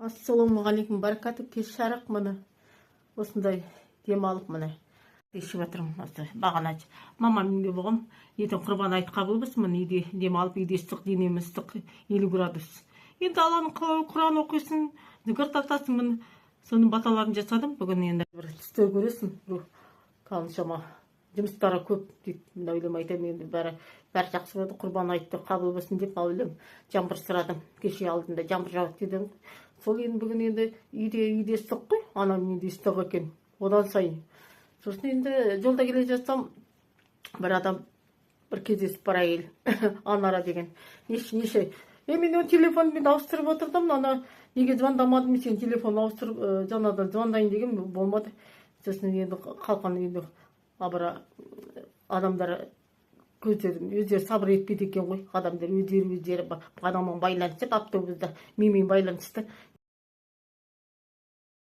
Ассалаумағалейкум, баракату, кеш жарық міне. Осындай демалып міне. Ішіп жатырмын осы бағана. Мамам үйде болғам. Ертең құрбан айт қабыл болсын, міне үйде демалып, үйде ыстық, денем ыстық 50 градус. Енді Алланың Құран оқисың, зікір тартасың, міне. Соның баталарын жасадым. Бүгін енді бір түсте көресің. Қаншама жұмыстары көп дейді. Мына өлем айтамын, енді бәрі жақсы болды. Құрбан айтты қабыл болсын деп өлем жаңбыр сұрадым. Кеше алдында жаңбыр жауды дедім. Сол енді бүгін енді үйде ыстық қой, анам үйде ыстық екен, одан сайын. Сосын енді жолда келе жатсам, бір адам бір кездесіп бар әйел, Анара деген. Неше. Мен оның телефонмен ауыстырып отырдым, ана неге звондамадым, сен телефон ауыстырып, жаңадан звондайын деген болмады. Сосын енді қалқан енді адамдар өздері сабыр етпейді екен ғой, адамдар өздері адаммен байланысып, автобуста менімен байланысты.